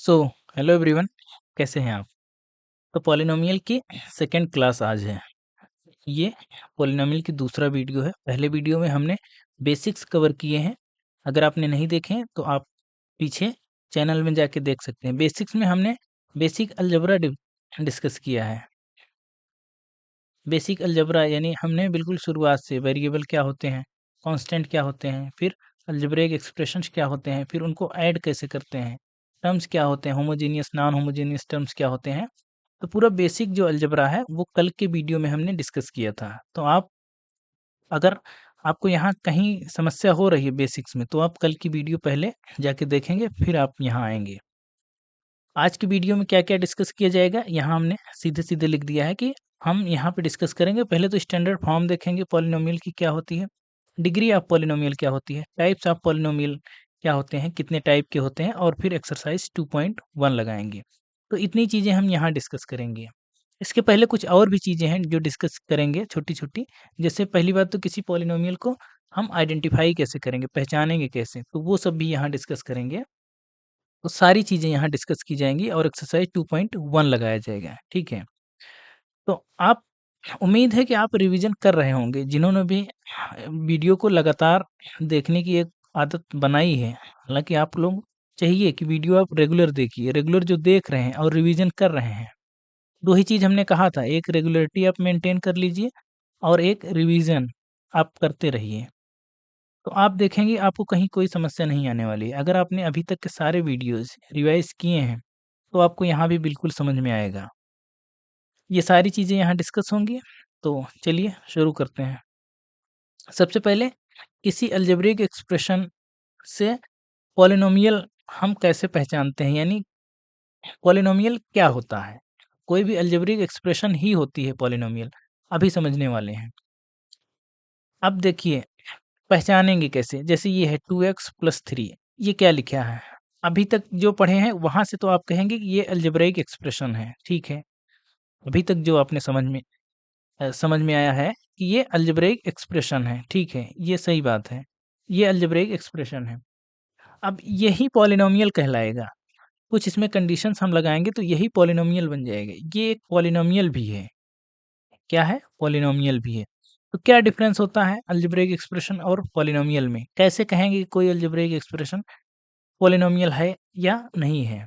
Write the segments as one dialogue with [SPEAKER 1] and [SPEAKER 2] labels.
[SPEAKER 1] So hello everyone, कैसे हैं आप? तो पॉलिनोमियल की सेकंड क्लास आज है। ये पॉलिनोमियल की दूसरा वीडियो है। पहले वीडियो में हमने बेसिक्स कवर किए हैं। अगर आपने नहीं देखे हैं तो आप पीछे चैनल में जाके देख सकते हैं। बेसिक्स में हमने बेसिक अलजेब्रा डिस्कस किया है। बेसिक अलजेब्रा यानी हमने बिल्कुल शुरुआत से वेरिएबल क्या होते हैं, कांस्टेंट क्या होते हैं, फिर अलजेब्रिक एक्सप्रेशंस क्या होते हैं, फिर उनको ऐड कैसे करते हैं, टर्म्स क्या होते हैं, होमोजेनियस नॉन होमोजेनियस टर्म्स क्या होते हैं। तो पूरा बेसिक जो अलजेब्रा है वो कल के वीडियो में हमने डिस्कस किया था। तो आप अगर आपको यहाँ कहीं समस्या हो रही है बेसिक्स में, तो आप कल की वीडियो पहले जाके देखेंगे, फिर आप यहाँ आएंगे। आज की वीडियो में क्या क्या डिस्कस किया जाएगा, यहाँ हमने सीधे सीधे लिख दिया है कि हम यहाँ पे डिस्कस करेंगे। पहले तो स्टैंडर्ड फॉर्म देखेंगे पॉलिनोमियल की क्या होती है, डिग्री ऑफ पॉलिनोमियल क्या होती है, टाइप्स ऑफ पॉलिनोमियल क्या होते हैं, कितने टाइप के होते हैं, और फिर एक्सरसाइज 2.1 लगाएंगे। तो इतनी चीज़ें हम यहाँ डिस्कस करेंगे। इसके पहले कुछ और भी चीज़ें हैं जो डिस्कस करेंगे छोटी छोटी। जैसे पहली बात तो किसी पॉलिनोमियल को हम आइडेंटिफाई कैसे करेंगे, पहचानेंगे कैसे, तो वो सब भी यहाँ डिस्कस करेंगे। तो सारी चीज़ें यहाँ डिस्कस की जाएँगी और एक्सरसाइज 2.1 लगाया जाएगा, ठीक है? तो आप उम्मीद है कि आप रिवीजन कर रहे होंगे, जिन्होंने भी वीडियो को लगातार देखने की एक आदत बनाई है। हालाँकि आप लोग चाहिए कि वीडियो आप रेगुलर देखिए, रेगुलर जो देख रहे हैं और रिवीजन कर रहे हैं, 2 ही चीज़ हमने कहा था, एक रेगुलरिटी आप मेंटेन कर लीजिए और एक रिवीजन आप करते रहिए। तो आप देखेंगे आपको कहीं कोई समस्या नहीं आने वाली है। अगर आपने अभी तक के सारे वीडियोज़ रिवाइज़ किए हैं, तो आपको यहाँ भी बिल्कुल समझ में आएगा। ये सारी चीज़ें यहाँ डिस्कस होंगी, तो चलिए शुरू करते हैं। सबसे पहले किसी अलजेब्रिक एक्सप्रेशन से पॉलिनोमियल हम कैसे पहचानते हैं, यानी पॉलिनोमियल क्या होता है? कोई भी अलजेब्रिक एक्सप्रेशन ही होती है पॉलिनोमियल, अभी समझने वाले हैं। अब देखिए पहचानेंगे कैसे? जैसे ये है 2x + 3, ये क्या लिखा है? अभी तक जो पढ़े हैं वहाँ से तो आप कहेंगे कि ये अलजेब्राइक एक्सप्रेशन है, ठीक है। अभी तक जो आपने समझ में आया है कि ये अलजेब्राइक एक्सप्रेशन है, ठीक है, ये सही बात है। ये अलजेब्राइक एक्सप्रेशन है। अब यही पॉलिनोमियल कहलाएगा। कुछ इसमें कंडीशंस हम लगाएँगे तो यही पॉलिनोमियल बन जाएगा। ये एक पॉलिनोमियल भी है। क्या है? पॉलिनोमियल भी है। तो क्या डिफरेंस होता है अलजेब्रिक एक्सप्रेशन और पॉलिनोमियल में? कैसे कहेंगे कि कोई अलजेब्रिक एक्सप्रेशन पॉलिनोमियल है या नहीं है?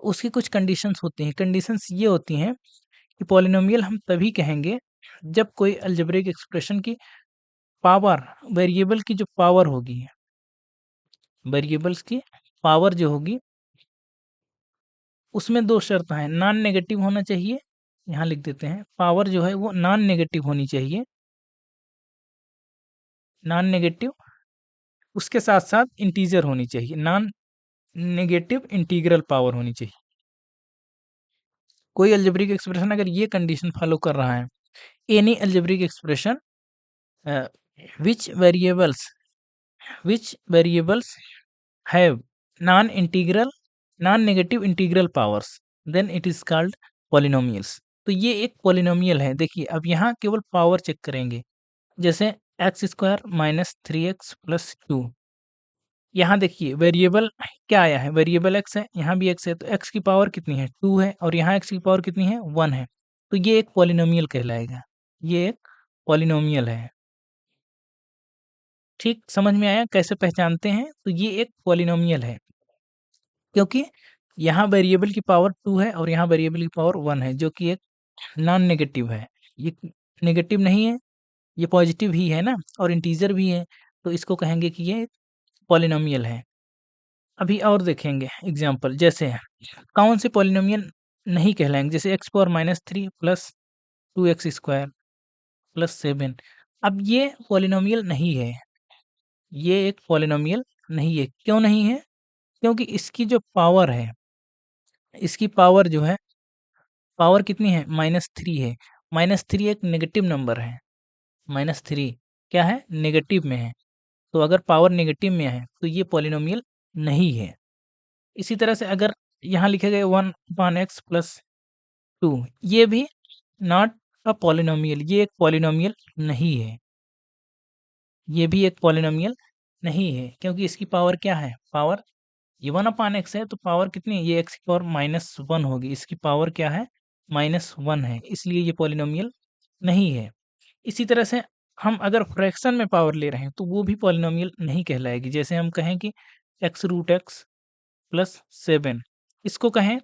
[SPEAKER 1] उसकी कुछ कंडीशंस होती हैं। कंडीशंस ये होती हैं कि पॉलिनोमियल हम तभी कहेंगे जब कोई अलजेब्रिक एक्सप्रेशन की पावर, वेरिएबल की जो पावर होगी, वेरिएबल्स की पावर जो होगी, उसमें 2 शर्त हैं। नॉन नेगेटिव होना चाहिए, यहाँ लिख देते हैं, पावर जो है वो नॉन नेगेटिव होनी चाहिए, नॉन नेगेटिव, उसके साथ-साथ इंटीजर होनी चाहिए, नॉन नेगेटिव इंटीग्रल पावर होनी चाहिए। कोई अलजेब्रिक एक्सप्रेशन अगर ये कंडीशन फॉलो कर रहा है, any algebraic expression uh, which variables which variables have non-integral non-negative integral powers, then it is called polynomials। तो ये एक पॉलिनोमियल है। देखिए अब यहाँ केवल पावर चेक करेंगे। जैसे x² - 3x + 2, यहाँ देखिए वेरिएबल क्या आया है, वेरिएबल x है, यहाँ भी x है, तो x की पावर कितनी है 2 है, और यहाँ x की पावर कितनी है 1 है। तो ये एक पॉलिनोमियल कहलाएगा। ये एक पॉलिनोमियल है। ठीक समझ में आया कैसे पहचानते हैं? तो ये एक पॉलिनोमियल है, क्योंकि यहाँ वेरिएबल की पावर 2 है और यहाँ वेरिएबल की पावर 1 है, जो कि एक नॉन नेगेटिव है। ये नेगेटिव नहीं है, ये पॉजिटिव ही है ना, और इंटीजर भी है, तो इसको कहेंगे कि ये पॉलिनोमियल है। अभी और देखेंगे एग्जाम्पल, जैसे कौन से पॉलिनोमियल नहीं कहलाएंगे, जैसे x⁻³ + 2x² + 7। अब ये पॉलिनोमियल नहीं है, ये एक पॉलिनोमियल नहीं है। क्यों नहीं है? क्योंकि इसकी जो पावर है, इसकी पावर जो है, पावर कितनी है -3 है। -3 एक नेगेटिव नंबर है। -3 क्या है? नेगेटिव में है। तो अगर पावर नेगेटिव में है तो ये पॉलिनोमियल नहीं है। इसी तरह से अगर यहाँ लिखे गए 1/x + 2, ये भी नॉट अ पॉलिनोमियल, ये एक पॉलिनोमियल नहीं है। ये भी एक पॉलिनोमियल नहीं है, क्योंकि इसकी पावर क्या है? पावर ये 1/x है तो पावर कितनी है? ये x की पावर -1 होगी, इसकी पावर क्या है? -1 है, इसलिए ये पॉलिनोमियल नहीं है। इसी तरह से हम अगर फ्रैक्शन में पावर ले रहे हैं तो वो भी पॉलिनोमियल नहीं कहलाएगी। जैसे हम कहें कि x√x प्लस 7, इसको कहें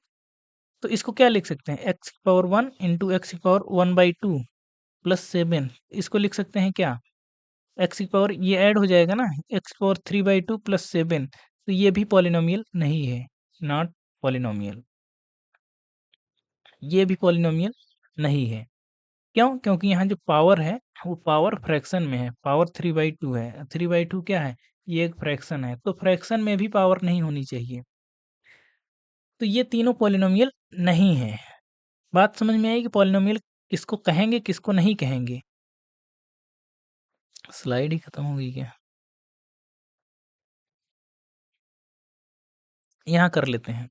[SPEAKER 1] तो इसको क्या लिख सकते हैं? x की पावर 1 इंटू एक्स की पावर 1/2 प्लस 7, इसको लिख सकते हैं क्या? x की पावर ये ऐड हो जाएगा ना, x की पावर 3/2 प्लस 7, तो ये भी पॉलिनोमियल नहीं है, नॉट पॉलिनोमियल। ये भी पॉलिनोमियल नहीं है। क्यों? क्योंकि यहाँ जो पावर है वो पावर फ्रैक्शन में है, पावर 3/2 है। 3/2 क्या है? ये एक फ्रैक्शन है, तो फ्रैक्शन में भी पावर नहीं होनी चाहिए। तो ये तीनों पॉलिनोमियल नहीं है। बात समझ में आई कि पॉलिनोमियल किसको कहेंगे, किसको नहीं कहेंगे? स्लाइड ही खत्म हो गई क्या? यहाँ कर लेते हैं।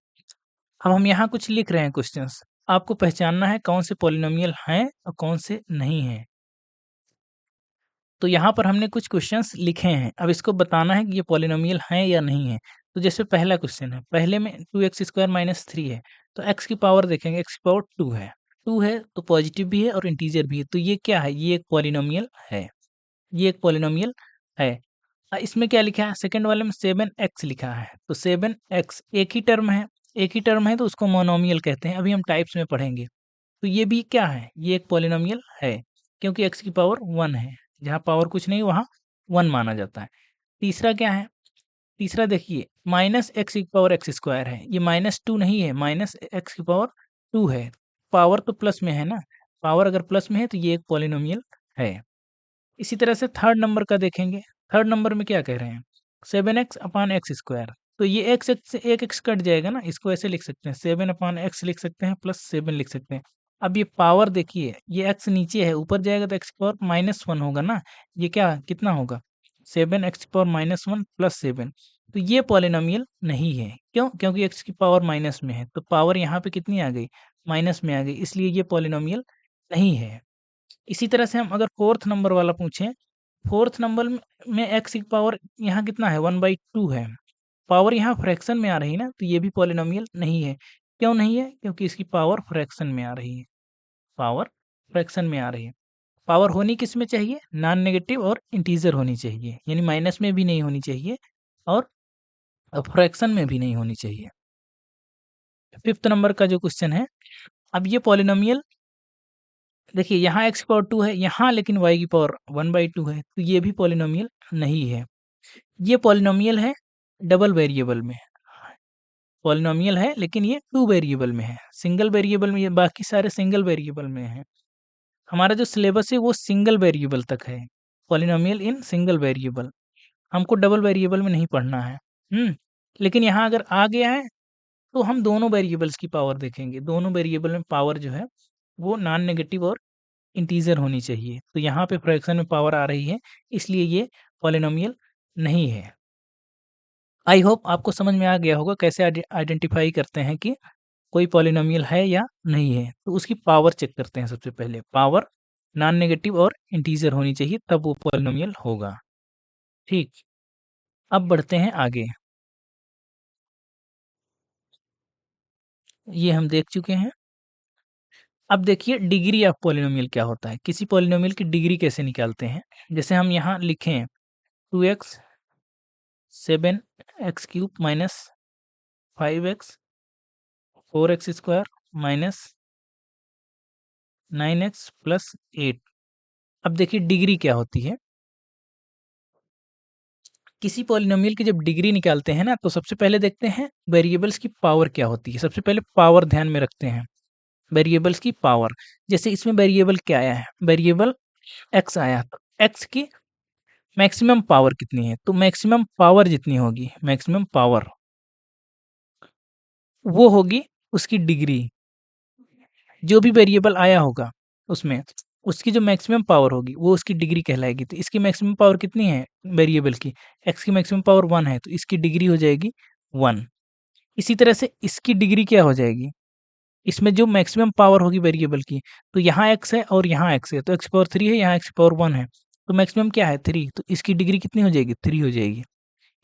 [SPEAKER 1] अब हम यहाँ कुछ लिख रहे हैं क्वेश्चंस, आपको पहचानना है कौन से पॉलिनोमियल हैं और कौन से नहीं हैं। तो यहाँ पर हमने कुछ क्वेश्चंस लिखे हैं, अब इसको बताना है कि ये पॉलिनोमियल हैं या नहीं है। तो जैसे पहला क्वेश्चन है, पहले में 2x² - 3 है, तो x की पावर देखेंगे, x की पावर 2 है। 2 है तो पॉजिटिव भी है और इंटीजर भी है, तो ये क्या है? ये एक पॉलिनोमियल है, ये एक पॉलिनोमियल है। इसमें क्या लिखा है? सेकंड वाले में 7x लिखा है, तो 7x एक ही टर्म है, एक ही टर्म है तो उसको मोनोमियल कहते हैं, अभी हम टाइप्स में पढ़ेंगे। तो ये भी क्या है? ये एक पॉलिनोमियल है, क्योंकि x की पावर 1 है, जहाँ पावर कुछ नहीं वहाँ 1 माना जाता है। तीसरा क्या है? तीसरा देखिए -x की पावर x² है, ये -2 नहीं है, -x की पावर 2 है। पावर तो प्लस में है ना, पावर अगर प्लस में है तो ये एक पॉलिनोमियल है। इसी तरह से थर्ड नंबर का देखेंगे, थर्ड नंबर में क्या कह रहे हैं? 7x/x², तो ये x से एक x कट जाएगा ना, इसको ऐसे लिख सकते हैं, 7/x लिख सकते हैं प्लस 7 लिख सकते हैं। अब ये पावर देखिए, ये x नीचे है, ऊपर जाएगा तो x की पावर -1 होगा ना, ये क्या कितना होगा? 7x की पावर -1 प्लस 7, तो ये पॉलिनोमियल नहीं है। क्यों? क्योंकि x की पावर माइनस में है, तो पावर यहाँ पे कितनी आ गई? माइनस में आ गई, इसलिए ये पॉलिनोमियल नहीं है। इसी तरह से हम अगर फोर्थ नंबर वाला पूछें, फोर्थ नंबर में x की पावर यहाँ कितना है? 1/2 है। पावर यहाँ फ्रैक्शन में आ रही है ना, तो ये भी पॉलिनोमियल नहीं है। क्यों नहीं है? क्योंकि इसकी पावर फ्रैक्शन में आ रही है, पावर फ्रैक्शन में आ रही है। पावर होनी किस में चाहिए? नॉन नेगेटिव और इंटीजर होनी चाहिए, यानी माइनस में भी नहीं होनी चाहिए और फ्रैक्शन में भी नहीं होनी चाहिए। फिफ्थ नंबर का जो क्वेश्चन है, अब ये पॉलिनोमियल देखिए, यहाँ x की पावर 2 है, यहाँ लेकिन y की पावर 1/2 है, तो ये भी पॉलिनोमियल नहीं है। ये पॉलिनोमियल है डबल वेरिएबल में, पॉलिनोमियल है लेकिन ये 2 वेरिएबल में है, सिंगल वेरिएबल में ये बाकी सारे सिंगल वेरिएबल में हैं। हमारा जो सिलेबस है वो सिंगल वेरिएबल तक है, पॉलिनोमियल इन सिंगल वेरिएबल, हमको डबल वेरिएबल में नहीं पढ़ना है। लेकिन यहाँ अगर आ गया है तो हम दोनों वेरिएबल्स की पावर देखेंगे, दोनों वेरिएबल में पावर जो है वो नॉन नेगेटिव और इंटीजर होनी चाहिए। तो यहाँ पे फ्रैक्शन में पावर आ रही है, इसलिए ये पॉलिनोमियल नहीं है। आई होप आपको समझ में आ गया होगा कैसे आइडेंटिफाई करते हैं कि कोई पॉलिनोमियल है या नहीं है। तो उसकी पावर चेक करते हैं सबसे पहले, पावर नॉन नेगेटिव और इंटीजर होनी चाहिए तब वो पॉलिनोमियल होगा। ठीक, अब बढ़ते हैं आगे। ये हम देख चुके हैं। अब देखिए डिग्री ऑफ पॉलिनोमियल क्या होता है, किसी पॉलिनोमियल की डिग्री कैसे निकालते हैं। जैसे हम यहाँ लिखें 2x 7x³ minus 5x 4x² minus 9x plus 8। अब देखिए डिग्री क्या होती है। किसी पॉलिनोमियल की जब डिग्री निकालते हैं ना, तो सबसे पहले देखते हैं वेरिएबल्स की पावर क्या होती है। सबसे पहले पावर ध्यान में रखते हैं, वेरिएबल्स की पावर। जैसे इसमें वेरिएबल क्या आया है? वेरिएबल x आया, तो x की मैक्सिमम पावर कितनी है? तो मैक्सिमम पावर जितनी होगी, मैक्सिमम पावर वो होगी उसकी डिग्री। जो भी वेरिएबल आया होगा उसमें, उसकी जो मैक्सिमम पावर होगी वो उसकी डिग्री कहलाएगी। तो इसकी मैक्सिमम पावर कितनी है वेरिएबल की? x की मैक्सिमम पावर 1 है, तो इसकी डिग्री हो जाएगी 1। इसी तरह से इसकी डिग्री क्या हो जाएगी? इसमें जो मैक्सिमम पावर होगी वेरिएबल की, तो यहाँ x है और यहाँ x है, तो x पावर 3 है, यहाँ x पावर 1 है, तो मैक्सिमम क्या है 3, तो इसकी डिग्री कितनी हो जाएगी? 3 हो जाएगी।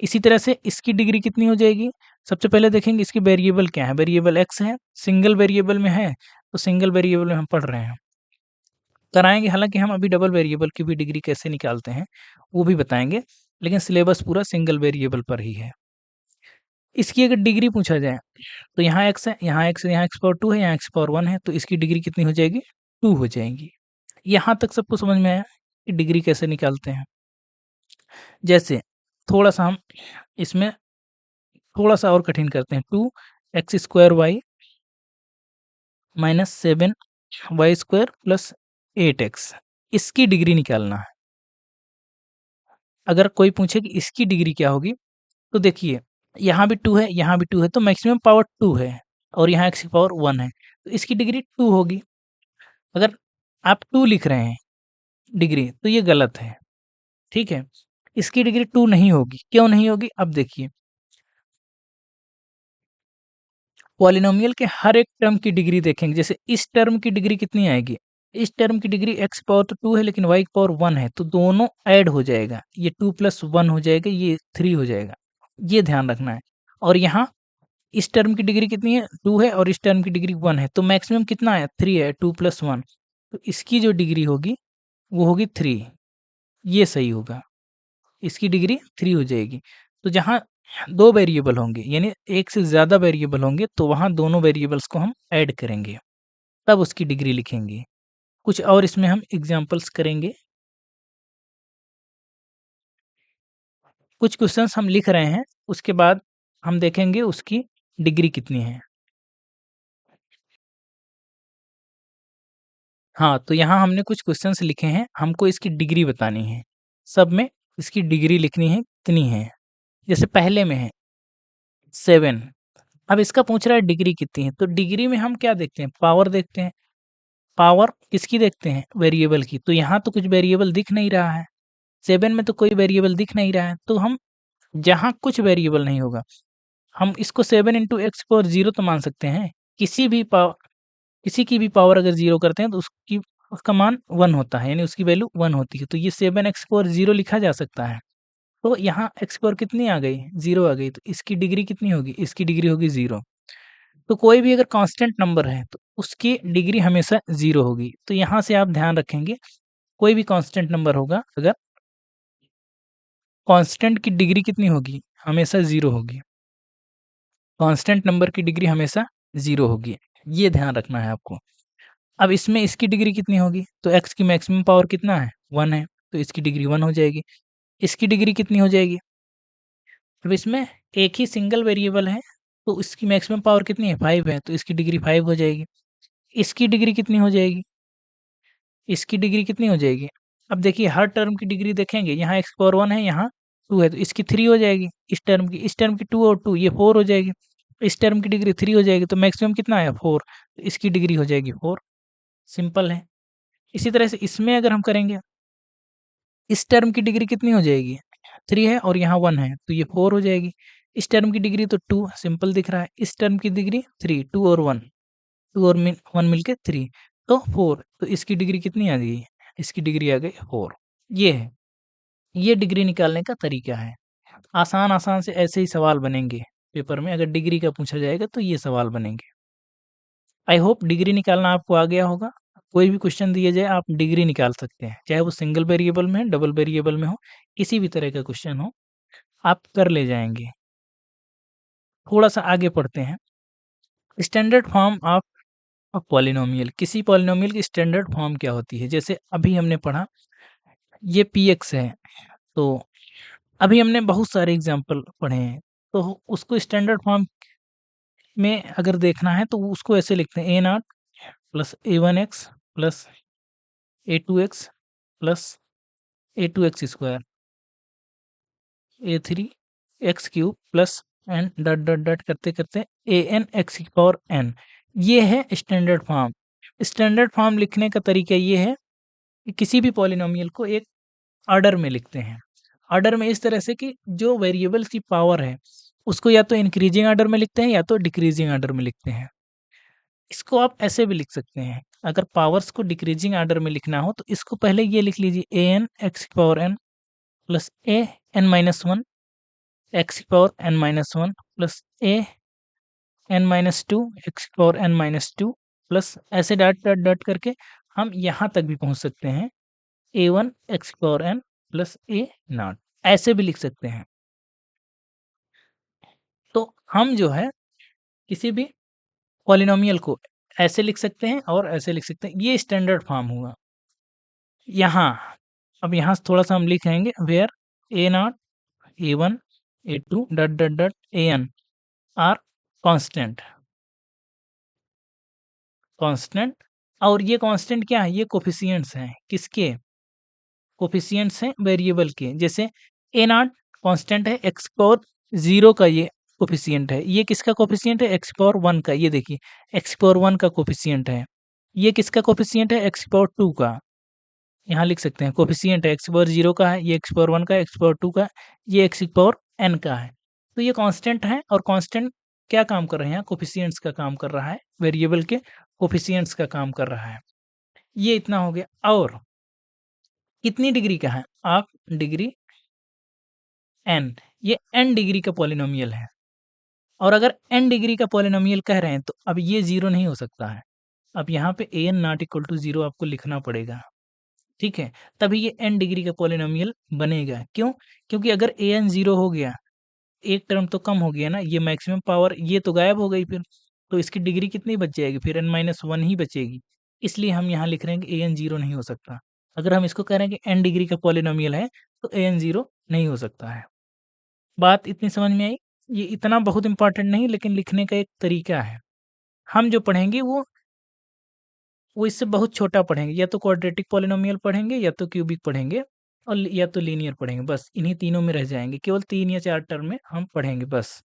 [SPEAKER 1] इसी तरह से इसकी डिग्री कितनी हो जाएगी, सबसे पहले देखेंगे इसकी वेरिएबल क्या है, वेरिएबल एक्स है, सिंगल वेरिएबल में है, तो सिंगल वेरिएबल में हम पढ़ रहे हैं, कराएंगे। हालांकि हम अभी डबल वेरिएबल की भी डिग्री कैसे निकालते हैं वो भी बताएंगे, लेकिन सिलेबस पूरा सिंगल वेरिएबल पर ही है। इसकी अगर डिग्री पूछा जाए तो यहाँ एक्स है, यहाँ एक्स है, यहाँ एक्स पावर 2 है, यहाँ एक्स पावर 1 है, तो इसकी डिग्री कितनी हो जाएगी, 2 हो जाएगी। यहाँ तक सबको समझ में आया कि डिग्री कैसे निकालते हैं। जैसे थोड़ा सा हम इसमें थोड़ा सा और कठिन करते हैं, 2x² y minus 7y² plus 8x, इसकी डिग्री निकालना है। अगर कोई पूछे कि इसकी डिग्री क्या होगी, तो देखिए यहाँ भी 2 है, यहाँ भी 2 है, तो मैक्सिमम पावर 2 है और यहाँ x की पावर 1 है, तो इसकी डिग्री 2 होगी। अगर आप 2 लिख रहे हैं डिग्री तो ये गलत है, ठीक है। इसकी डिग्री 2 नहीं होगी, क्यों नहीं होगी, अब देखिए पॉलिनोमियल के हर एक टर्म की डिग्री देखेंगे। जैसे इस टर्म की डिग्री कितनी आएगी, इस टर्म की डिग्री x पावर तो 2 है लेकिन y की पावर 1 है, तो दोनों ऐड हो जाएगा, ये 2 + 1 हो जाएगा, ये 3 हो जाएगा, ये ध्यान रखना है। और यहाँ इस टर्म की डिग्री कितनी है, 2 है, और इस टर्म की डिग्री 1 है, तो मैक्सिमम कितना है, 3 है, 2 + 1, तो इसकी जो डिग्री होगी वो होगी 3, ये सही होगा, इसकी डिग्री 3 हो जाएगी। तो जहाँ 2 वेरिएबल होंगे यानी एक से ज़्यादा वेरिएबल होंगे तो वहाँ दोनों वेरिएबल्स को हम ऐड करेंगे, तब उसकी डिग्री लिखेंगे। कुछ और इसमें हम एग्जांपल्स करेंगे। कुछ क्वेश्चंस हम लिख रहे हैं, उसके बाद हम देखेंगे उसकी डिग्री कितनी है। हाँ, तो यहाँ हमने कुछ क्वेश्चंस लिखे हैं, हमको इसकी डिग्री बतानी है। सब में इसकी डिग्री लिखनी है कितनी है। जैसे पहले में है 7, अब इसका पूछ रहा है डिग्री कितनी है, तो डिग्री में हम क्या देखते हैं, पावर देखते हैं। पावर किसकी देखते हैं, वेरिएबल की, तो यहाँ तो कुछ वेरिएबल दिख नहीं रहा है, 7 में तो कोई वेरिएबल दिख नहीं रहा है, तो हम जहाँ कुछ वेरिएबल नहीं होगा हम इसको 7 इंटू एक्स पावर 0 तो मान सकते हैं। किसी की भी पावर अगर 0 करते हैं तो उसका मान 1 होता है, यानी उसकी वैल्यू 1 होती है, तो ये 7x पावर 0 लिखा जा सकता है। तो यहाँ x पावर कितनी आ गई, 0 आ गई, तो इसकी डिग्री कितनी होगी, इसकी डिग्री होगी 0। तो कोई भी अगर कांस्टेंट नंबर है तो उसकी डिग्री हमेशा 0 होगी। तो यहाँ से आप ध्यान रखेंगे, कोई भी कांस्टेंट नंबर होगा अगर कांस्टेंट की डिग्री कितनी होगी, हमेशा 0 होगी। कांस्टेंट नंबर की डिग्री हमेशा 0 होगी, ये ध्यान रखना है आपको। अब इसमें इसकी डिग्री कितनी होगी, तो x की मैक्सिमम पावर कितना है, 1 है, तो इसकी डिग्री 1 हो जाएगी। इसकी डिग्री कितनी हो जाएगी, अब इसमें एक ही सिंगल वेरिएबल है तो इसकी मैक्सिमम पावर कितनी है, 5 है, तो इसकी डिग्री 5 हो जाएगी। इसकी डिग्री कितनी हो जाएगी, इसकी डिग्री कितनी हो जाएगी, अब देखिए हर टर्म की डिग्री देखेंगे, यहाँ x पावर 1 है, यहाँ 2 है, तो इसकी 3 हो जाएगी। इस टर्म की 2 और 2 ये 4 हो जाएगी। इस टर्म की डिग्री 3 हो जाएगी, तो मैक्सिमम कितना है, 4, तो इसकी डिग्री हो जाएगी 4। सिंपल है। इसी तरह से इसमें अगर हम करेंगे, इस टर्म की डिग्री कितनी हो जाएगी, 3 है और यहाँ 1 है, तो ये 4 हो जाएगी। इस टर्म की डिग्री तो 2 सिंपल दिख रहा है, इस टर्म की डिग्री 3, 2 और 1, 2 और 1 मिलके 3, तो 4, तो इसकी डिग्री कितनी आ गई, इसकी डिग्री आ गई 4। ये है, ये डिग्री निकालने का तरीका है। आसान-आसान से ऐसे ही सवाल बनेंगे पेपर में, अगर डिग्री का पूछा जाएगा तो ये सवाल बनेंगे। आई होप डिग्री निकालना आपको आ गया होगा। कोई भी क्वेश्चन दिया जाए आप डिग्री निकाल सकते हैं, चाहे वो सिंगल वेरिएबल में, डबल वेरिएबल में हो, किसी भी तरह का क्वेश्चन हो, आप कर ले जाएँगे। थोड़ा-सा आगे पढ़ते हैं। Standard form of a polynomial, किसी पॉलिनोमियल की स्टैंडर्ड फॉर्म क्या होती है? जैसे अभी हमने पढ़ा ये px है, तो अभी हमने बहुत सारे एग्ज़ाम्पल पढ़े हैं, तो उसको स्टैंडर्ड फॉर्म में अगर देखना है तो उसको ऐसे लिखते हैं a0 plus a1x plus a2x plus a2x square a3 x cube plus n dot dot dot करते करते an x की पावर n, ये है स्टैंडर्ड फॉर्म। स्टैंडर्ड फॉर्म लिखने का तरीका ये है कि किसी भी पॉलिनोमियल को एक ऑर्डर में लिखते हैं। ऑर्डर में इस तरह से कि जो वेरिएबल्स की पावर है उसको या तो इंक्रीजिंग ऑर्डर में लिखते हैं या तो डिक्रीजिंग ऑर्डर में लिखते हैं। इसको आप ऐसे भी लिख सकते हैं, अगर पावर्स को डिक्रीजिंग ऑर्डर में लिखना हो तो इसको पहले ये लिख लीजिए an x की power n plus a n minus 1 X की power n minus one plus A n minus two X की power n minus two plus ऐसे डॉट डॉट डॉट करके हम यहाँ तक भी पहुँच सकते हैं ए वन एक्स की power n plus A nought, ऐसे भी लिख सकते हैं। तो हम जो है किसी भी पॉलिनोमियल को ऐसे लिख सकते हैं और ऐसे लिख सकते हैं, ये स्टैंडर्ड फॉर्म हुआ। यहाँ अब यहाँ से थोड़ा सा हम लिखेंगे where a naught a one a two dot dot dot a n are constant constant. और ये कांस्टेंट क्या है, ये कोफिशिएंट्स हैं, किसके कोफिशिएंट्स हैं, वेरिएबल के। जैसे ए नॉट कांस्टेंट है, एक्स पावर जीरो का ये कोफिशिएंट है, ये किसका कोफिशिएंट है, एक्स पावर वन का, ये देखिए एक्स पावर वन का कोफिशिएंट है। ये किसका कोफिशिएंट है, एक्स पावर टू का। यहाँ लिख सकते हैं कोफिशिएंट है, एक्स पावर जीरो का है, ये एक्स पावर वन का है, एक्स पावर टू का है, ये एक्स पावर एन का है। तो ये कांस्टेंट है, और कांस्टेंट क्या काम कर रहे हैं, कोफिशिएंट्स का काम कर रहा है, वेरिएबल के कोफिशिएंट्स का काम कर रहा है। ये इतना हो गया। और कितनी डिग्री का है, आप डिग्री एन, ये एन डिग्री का पॉलिनोमियल है। और अगर एन डिग्री का पॉलिनोमियल कह रहे हैं तो अब ये जीरो नहीं हो सकता है। अब यहाँ पे A N not equal to zero आपको लिखना पड़ेगा, ठीक है, तभी ये एन डिग्री का पॉलिनोमियल बनेगा। क्यों? क्योंकि अगर ए एन जीरो हो गया, एक टर्म तो कम हो गया ना, ये मैक्सिमम पावर ये तो गायब हो गई फिर, तो इसकी डिग्री कितनी बच जाएगी, फिर एन माइनस वन ही बचेगी। इसलिए हम यहाँ लिख रहे हैं कि ए एन जीरो नहीं हो सकता। अगर हम इसको कह रहे हैं कि एन डिग्री का पॉलिनोमियल है तो ए एन जीरो नहीं हो सकता है। बात इतनी समझ में आई? ये इतना बहुत इंपॉर्टेंट नहीं, लेकिन लिखने का एक तरीका है। हम जो पढ़ेंगे वो इससे बहुत छोटा पढ़ेंगे, या तो क्वाड्रेटिक पॉलिनोमियल पढ़ेंगे, या तो क्यूबिक पढ़ेंगे, और या तो लीनियर पढ़ेंगे। बस इन्हीं तीनों में रह जाएंगे, केवल 3 या 4 टर्म में हम पढ़ेंगे बस,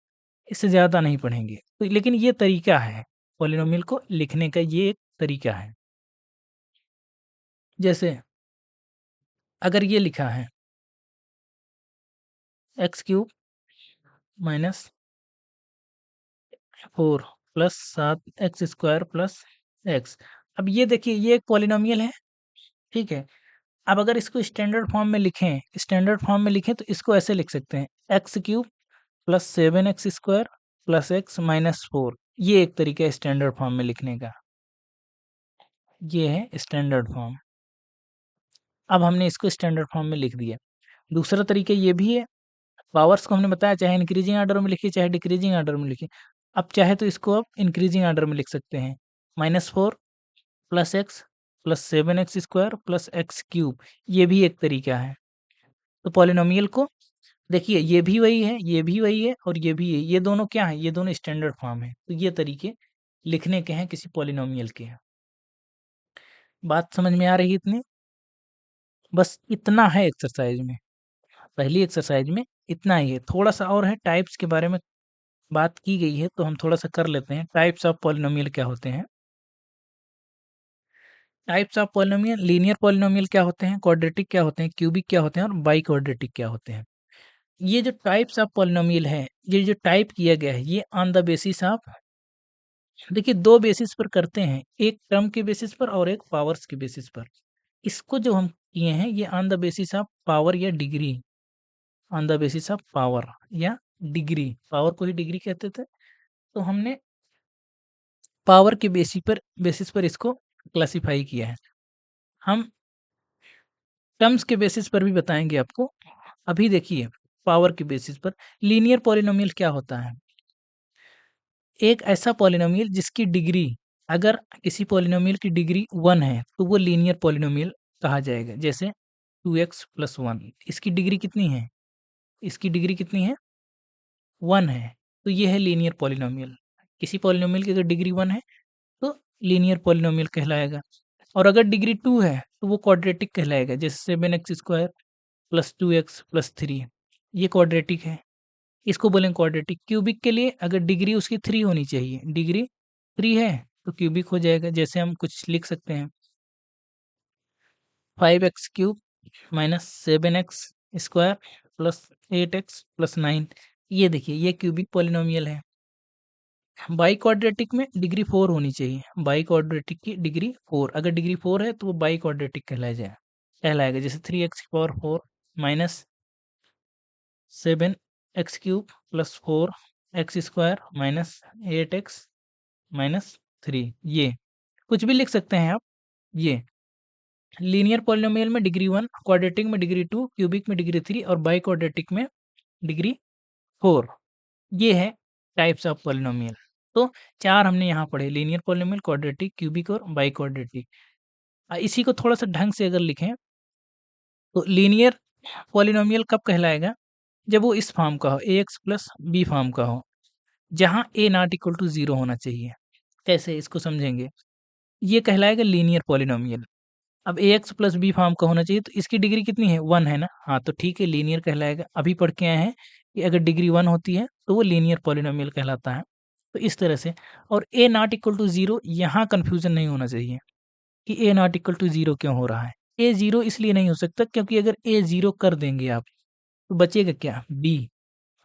[SPEAKER 1] इससे ज़्यादा नहीं पढ़ेंगे। तो लेकिन ये तरीका है, पॉलिनोमियल को लिखने का ये एक तरीका है। जैसे अगर ये लिखा है x cube minus 4 plus 7 x square plus x. अब ये देखिए ये एक पॉलिनोमियल है, ठीक है। अब अगर इसको स्टैंडर्ड फॉर्म में लिखें तो इसको ऐसे लिख सकते हैं x cube plus 7 x square plus x minus 4। ये एक तरीका है स्टैंडर्ड फॉर्म में लिखने का, ये है स्टैंडर्ड फॉर्म। अब हमने इसको स्टैंडर्ड फॉर्म में लिख दिया। दूसरा तरीका ये भी है, पावर्स को हमने बताया चाहे इंक्रीजिंग ऑर्डर में लिखिए चाहे डिक्रीजिंग ऑर्डर में लिखिए। अब चाहे तो इसको आप इंक्रीजिंग ऑर्डर में लिख सकते हैं, -4 plus x plus 7 x square plus x cube, ये भी एक तरीका है। तो पॉलिनोमियल को देखिए ये भी वही है, ये भी वही है, और ये भी है, ये दोनों क्या है, ये दोनों स्टैंडर्ड फॉर्म है। तो ये तरीके लिखने के हैं किसी पॉलिनोमियल के। बात समझ में आ रही है इतनी? बस इतना है एक्सरसाइज में, पहली एक्सरसाइज में इतना ही है। थोड़ा सा और है, टाइप्स के बारे में बात की गई है तो हम थोड़ा सा कर लेते हैं। टाइप्स ऑफ पॉलिनोमियल क्या होते हैं, types of polynomial, linear polynomial क्या होते हैं, क्वाड्रेटिक क्या होते हैं, क्यूबिक क्या होते हैं, और बाई क्वाड्रेटिक क्या होते हैं। ये जो टाइप्स ऑफ पॉलिनोमियल है, ये जो टाइप किया गया है, ये ऑन द बेसिस ऑफ, देखिए दो बेसिस पर करते हैं, एक टर्म के बेसिस पर और एक पावर्स के बेसिस पर। इसको जो हम किए हैं ये on the basis of power या degree, on the basis of power या डिग्री, पावर को ही डिग्री कहते थे, तो हमने पावर के बेसिस पर इसको क्लासिफाई किया है। हम टर्म्स के बेसिस पर भी बताएंगे आपको। अभी देखिए पावर के बेसिस पर लीनियर पॉलिनोमियल क्या होता है, एक ऐसा पॉलिनोमियल जिसकी डिग्री, अगर किसी पॉलिनोमियल की डिग्री 1 है तो वो लीनियर पॉलिनोमियल कहा जाएगा। जैसे 2x प्लस 1, इसकी डिग्री कितनी है, इसकी डिग्री कितनी है, 1 है, तो ये है लीनियर पॉलिनोमियल। किसी पॉलिनोमियल की अगर डिग्री 1 है तो लीनियर पॉलिनोमियल कहलाएगा। और अगर डिग्री 2 है तो वो क्वाड्रेटिक कहलाएगा। जैसे 7x square plus 2x plus 3, ये क्वाड्रेटिक है, इसको बोलेंगे क्वाड्रेटिक। क्यूबिक के लिए अगर डिग्री उसकी 3 होनी चाहिए, डिग्री 3 है तो क्यूबिक हो जाएगा। जैसे हम कुछ लिख सकते हैं 5x cube minus 7x square plus 8x plus 9, ये देखिए ये क्यूबिक पॉलिनोमियल है। बाई क्वाड्रेटिक में डिग्री 4 होनी चाहिए, बाई क्वाड्रेटिक की डिग्री 4, अगर डिग्री 4 है तो वो बाई क्वाड्रेटिक कहलाएगा। जैसे 3x की power 4 minus 7 x cube plus 4 x² minus 8x minus 3, ये कुछ भी लिख सकते हैं आप। ये लीनियर पॉलिनोमियल में डिग्री 1, क्वाड्रेटिक में डिग्री 2, क्यूबिक में डिग्री 3 और बाई क्वाड्रेटिक में डिग्री 4, ये है टाइप्स ऑफ पॉलिनोमियल। तो 4 हमने यहाँ पढ़े, लीनियर पॉलिनोमियल, क्वाड्रेटिक, क्यूबिक और बाई क्वाड्रेटिक। इसी को थोड़ा सा ढंग से अगर लिखें तो लीनियर पॉलिनोमियल कब कहलाएगा, जब वो इस फॉर्म का हो, ax प्लस बी फॉर्म का हो, जहाँ a नॉट इक्वल टू 0 होना चाहिए। कैसे इसको समझेंगे, ये कहलाएगा लीनियर पॉलिनोमियल। अब ax प्लस बी फॉर्म का होना चाहिए, तो इसकी डिग्री कितनी है, 1 है ना। हाँ, तो ठीक है, लीनियर कहलाएगा। अभी पढ़ के आए हैं कि अगर डिग्री 1 होती है तो वो लीनियर पॉलिनोमियल कहलाता है। तो इस तरह से, और a नॉट इक्वल टू 0, यहाँ कन्फ्यूजन नहीं होना चाहिए कि a नॉट इक्वल टू 0 क्यों हो रहा है। a 0 इसलिए नहीं हो सकता क्योंकि अगर a 0 कर देंगे आप तो बचेगा क्या, b।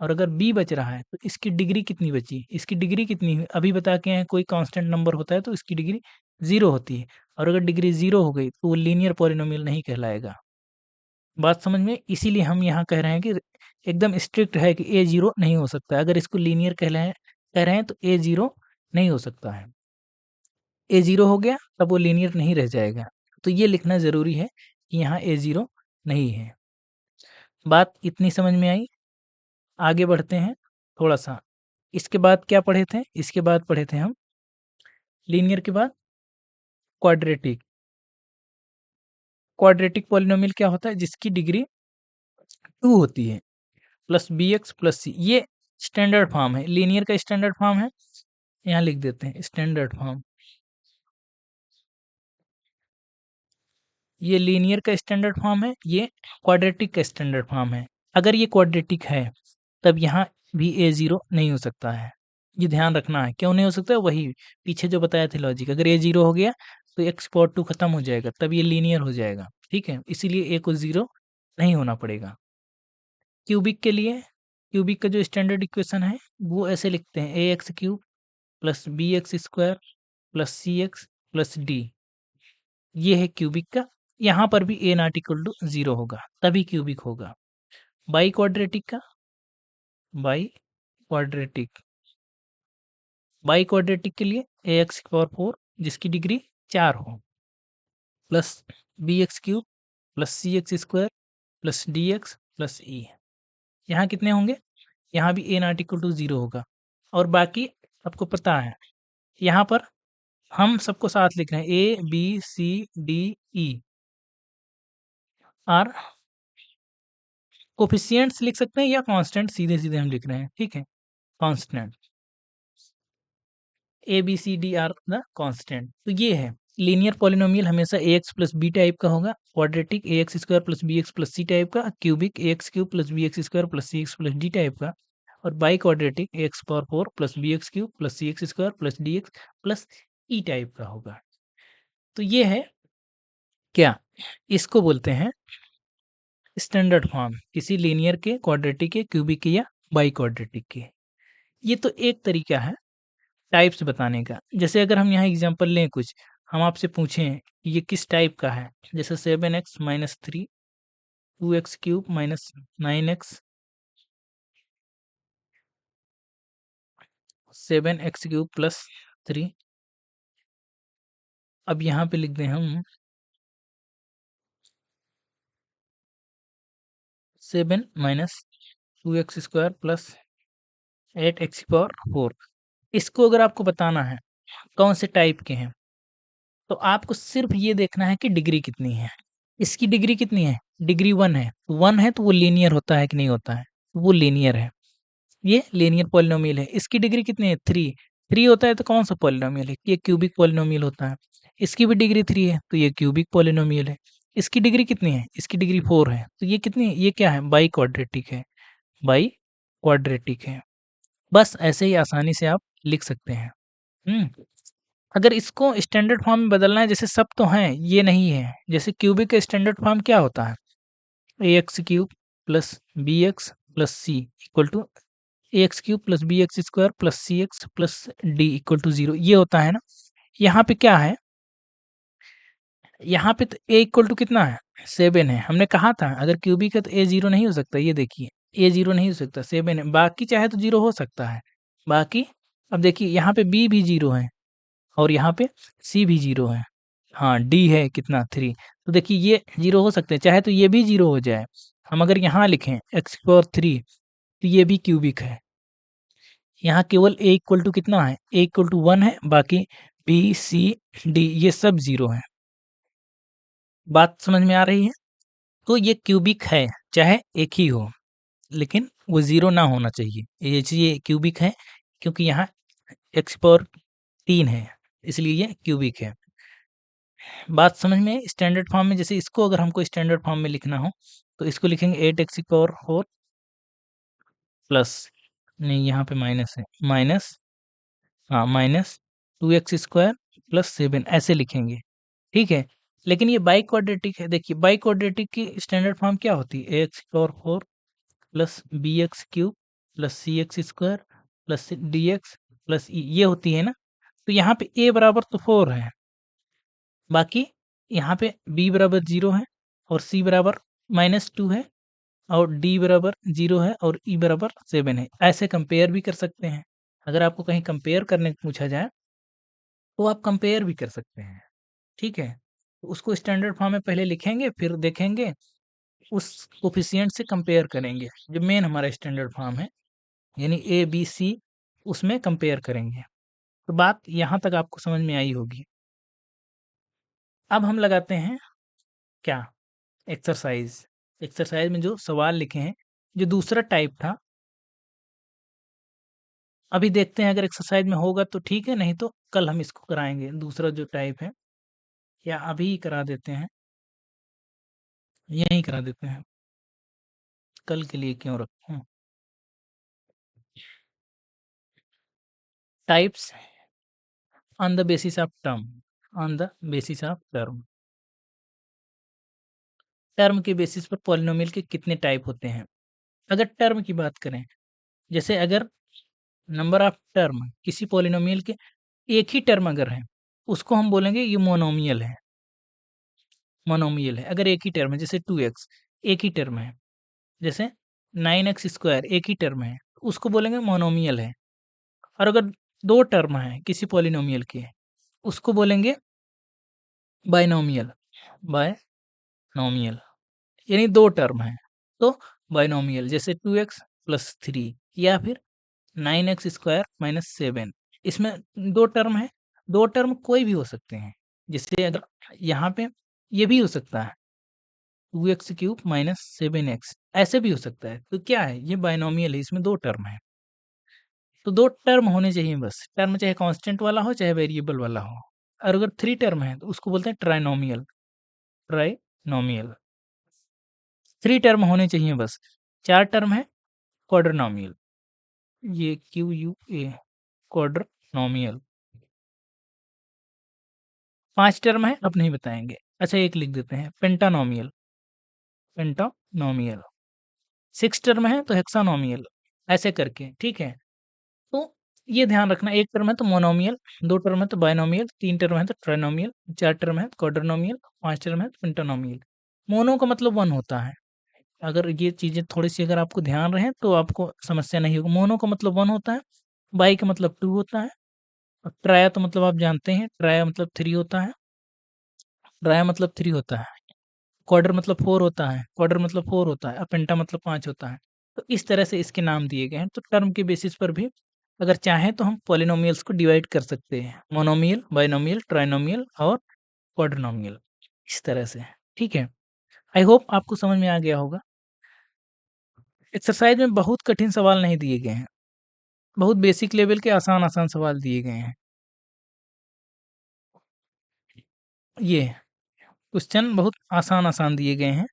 [SPEAKER 1] और अगर b बच रहा है तो इसकी डिग्री कितनी बची, इसकी डिग्री कितनी हुई, अभी बता के हैं कोई कांस्टेंट नंबर होता है तो इसकी डिग्री 0 होती है। और अगर डिग्री 0 हो गई तो वो लीनियर पॉलिनोमियल नहीं कहलाएगा। बात समझ में, इसीलिए हम यहाँ कह रहे हैं कि एकदम स्ट्रिक्ट है कि a 0 नहीं हो सकता। अगर इसको लीनियर कह रहे हैं तो a 0 नहीं हो सकता है। a 0 हो गया तब वो लीनियर नहीं रह जाएगा। तो ये लिखना ज़रूरी है कि यहाँ a 0 नहीं है। बात इतनी समझ में आई। आगे बढ़ते हैं थोड़ा-सा। इसके बाद क्या पढ़े थे? इसके बाद पढ़े थे हम लीनियर के बाद क्वाड्रेटिक। क्वाड्रेटिक पॉलिनोमियल क्या होता है, जिसकी डिग्री 2 होती है, प्लस bx प्लस c। ये स्टैंडर्ड फॉर्म है, लीनियर का स्टैंडर्ड फॉर्म है। यहाँ लिख देते हैं स्टैंडर्ड फॉर्म। ये लीनियर का स्टैंडर्ड फॉर्म है, ये क्वाड्रेटिक का स्टैंडर्ड फॉर्म है। अगर ये क्वाड्रेटिक है तब यहाँ भी a 0 नहीं हो सकता है। ये ध्यान रखना है, क्यों नहीं हो सकता है, वही पीछे जो बताया था लॉजिक। अगर a 0 हो गया तो x पावर 2 खत्म हो जाएगा, तब ये लीनियर हो जाएगा। ठीक है, इसीलिए a को 0 नहीं होना पड़ेगा। क्यूबिक के लिए, क्यूबिक का जो स्टैंडर्ड इक्वेशन है वो ऐसे लिखते हैं, ax cube plus bx² plus cx plus d। ये है क्यूबिक का। यहाँ पर भी a नॉट इक्वल टू 0 होगा, तभी क्यूबिक होगा। बाई क्वाड्रेटिक का, बाई क्वाड्रेटिक, बाई क्वाड्रेटिक के लिए ax पावर 4 जिसकी डिग्री 4 हो, plus bx cube plus cx² plus dx plus e। यहाँ कितने होंगे, यहाँ भी a नॉट इक्वल टू 0 होगा। और बाकी आपको पता है, यहाँ पर हम सबको साथ लिख रहे हैं, a b c d e are coefficients लिख सकते हैं या कांस्टेंट, सीधे सीधे हम लिख रहे हैं। ठीक है, constant, A B C D are the constant. तो ये है लीनियर पॉलिनोमियल, हमेशा A X plus B type का होगा। Quadratic A X square plus B X plus C type का। Cubic A X cube plus B X square plus C X plus D type का। और biquadratic A X power 4 plus B X cube plus C X square plus D X plus E type का होगा। तो ये है क्या, इसको बोलते हैं स्टैंडर्ड फॉर्म, किसी लीनियर के, क्वाड्रेटिक के, क्यूबिक के या बाई क्वाड्रेटिक के। ये तो एक तरीका है टाइप्स बताने का। जैसे अगर हम यहाँ एग्जांपल लें कुछ, हम आपसे पूछें कि ये किस टाइप का है, जैसे 7x minus 3, 2x cube minus 9x, 7x cube plus 3। अब यहाँ पे लिख दें हम 7 minus 2x square plus 8x power 4। इसको अगर आपको बताना है कौन से टाइप के हैं, तो आपको सिर्फ ये देखना है कि डिग्री कितनी है। इसकी डिग्री कितनी है, डिग्री 1 है। 1 है तो वो लीनियर होता है कि नहीं होता है, वो लीनियर है, ये लीनियर पॉलिनोमियल है। इसकी डिग्री कितनी है, 3। 3 होता है तो कौन सा पॉलिनोमियल है, ये क्यूबिक पॉलिनोमियल होता है। इसकी भी डिग्री 3 है तो ये क्यूबिक पॉलिनोमियल है। इसकी डिग्री कितनी है, इसकी डिग्री 4 है तो ये कितनी है, ये क्या है, बाई क्वाड्रेटिक है, बाई क्वाड्रेटिक है। बस ऐसे ही आसानी से आप लिख सकते हैं। अगर इसको स्टैंडर्ड फॉर्म में बदलना है, जैसे सब तो हैं, ये नहीं है। जैसे क्यूबिक का स्टैंडर्ड फॉर्म क्या होता है, A X cube plus B X plus C equal to A X cube plus B X square plus C X plus D equal to 0, ये होता है ना। यहाँ पे क्या है, यहाँ पे तो ए इक्वल टू कितना है, 7 है। हमने कहा था अगर क्यूबिक है तो ए 0 नहीं हो सकता, ये देखिए ए 0 नहीं हो सकता, 7 है, बाकी चाहे तो 0 हो सकता है। बाकी अब देखिए यहाँ पे बी भी 0 है और यहाँ पे सी भी 0 है। हाँ, डी है कितना 3, तो देखिए ये 0 हो सकते हैं, चाहे तो ये भी 0 हो जाए। हम अगर यहाँ लिखें x पावर 3 तो ये भी क्यूबिक है। यहाँ केवल a इक्वल टू कितना है, a इक्वल टू 1 है, बाकी बी सी डी ये सब 0 है। बात समझ में आ रही है? तो ये क्यूबिक है, चाहे एक ही हो, लेकिन वो 0 ना होना चाहिए। ये क्यूबिक है क्योंकि यहाँ x पावर 3 है, इसलिए ये क्यूबिक है। बात समझ में? स्टैंडर्ड फॉर्म में जैसे इसको अगर हमको स्टैंडर्ड फॉर्म में लिखना हो तो इसको लिखेंगे 8x की पावर 4 प्लस, नहीं यहाँ पे माइनस है, माइनस, हाँ माइनस 2x स्क्वायर प्लस 7 ऐसे लिखेंगे, ठीक है। लेकिन ये बाई क्वाड्रेटिक है, देखिए बाई क्वाड्रेटिक की स्टैंडर्ड फॉर्म क्या होती है, एक्स की power 4 plus B X cube plus C X square plus D X plus E, ये होती है ना। तो यहाँ पे a बराबर तो 4 है, बाकी यहाँ पे b बराबर 0 है और c बराबर -2 है और d बराबर 0 है और e बराबर 7 है। ऐसे कंपेयर भी कर सकते हैं। अगर आपको कहीं कंपेयर करने को पूछा जाए तो आप कंपेयर भी कर सकते हैं, ठीक है। तो उसको स्टैंडर्ड फॉर्म में पहले लिखेंगे, फिर देखेंगे उस कोफिशिएंट से कंपेयर करेंगे, जो मेन हमारा स्टैंडर्ड फॉर्म है, यानी ए बी सी, उसमें कंपेयर करेंगे। तो बात यहाँ तक आपको समझ में आई होगी। अब हम लगाते हैं क्या, एक्सरसाइज। एक्सरसाइज में जो सवाल लिखे हैं, जो दूसरा टाइप था, अभी देखते हैं अगर एक्सरसाइज में होगा तो ठीक है, नहीं तो कल हम इसको कराएंगे दूसरा जो टाइप है, या अभी ही करा देते हैं, यहीं करा देते हैं, कल के लिए क्यों रखें। Types on the basis of term, on the basis of term, term के बेसिस पर पॉलिनोमियल के कितने टाइप होते हैं। अगर टर्म की बात करें, जैसे अगर नंबर ऑफ टर्म किसी पॉलिनोमियल के एक ही टर्म अगर है, उसको हम बोलेंगे ये मोनोमियल है। मोनोमियल है अगर एक ही टर्म है, जैसे 2x एक ही टर्म है, जैसे 9x स्क्वायर एक ही टर्म है, उसको बोलेंगे मोनोमियल है। और अगर दो टर्म है किसी पॉलिनोमियल के, उसको बोलेंगे बाइनोमियल। बाइनोमियल यानी दो टर्म है तो बाइनोमियल, जैसे 2x प्लस 3 या फिर 9x स्क्वायर माइनस 7, इसमें दो टर्म है, दो टर्म कोई भी हो सकते हैं। जैसे अगर यहाँ पे ये भी हो सकता है 2x क्यूब माइनस 7x, ऐसे भी हो सकता है। तो क्या है, ये बाइनोमियल है, इसमें दो टर्म है। तो दो टर्म होने चाहिए बस, टर्म चाहे कांस्टेंट वाला हो चाहे वेरिएबल वाला हो। और अगर थ्री टर्म है तो उसको बोलते हैं ट्राइनोमियल। ट्राइनोमियल थ्री टर्म होने चाहिए बस। चार टर्म है क्वाड्रनोमियल, ये क्यू यू ए क्वाड्रनोमियल। पांच टर्म है अब नहीं बताएंगे, अच्छा एक लिख देते हैं पेंटानोमियल। पेंटानोमियल सिक्स टर्म है तो हेक्सानोमियल, ऐसे करके, ठीक है। तो ये ध्यान रखना, एक टर्म है तो मोनोमियल, दो टर्म है तो बाइनोमियल, तीन टर्म है तो ट्राइनोमियल, चार टर्म है तो क्वाड्रनोमियल, पांच टर्म है तो पेंटानोमियल। मोनो का मतलब वन होता है। अगर ये चीजें थोड़ी सी अगर आपको ध्यान रहे तो आपको समस्या नहीं होगी। मोनो का मतलब वन होता है, बाई का मतलब टू होता है, और ट्राया तो मतलब आप जानते हैं, ट्राया मतलब थ्री होता है, ट्राया मतलब थ्री होता है, क्वार्टर मतलब फोर होता है, क्वार्टर मतलब फोर होता है, और पेंटा मतलब पाँच होता है। तो इस तरह से इसके नाम दिए गए हैं। तो टर्म के बेसिस पर भी अगर चाहें तो हम पॉलिनोमियल्स को डिवाइड कर सकते हैं, मोनोमियल, बाइनोमियल, ट्राइनोमियल और क्वाड्रिनोमियल, इस तरह से, ठीक है। आई होप आपको समझ में आ गया होगा। एक्सरसाइज में बहुत कठिन सवाल नहीं दिए गए हैं, बहुत बेसिक लेवल के आसान आसान सवाल दिए गए हैं। ये क्वेश्चन बहुत आसान आसान दिए गए हैं।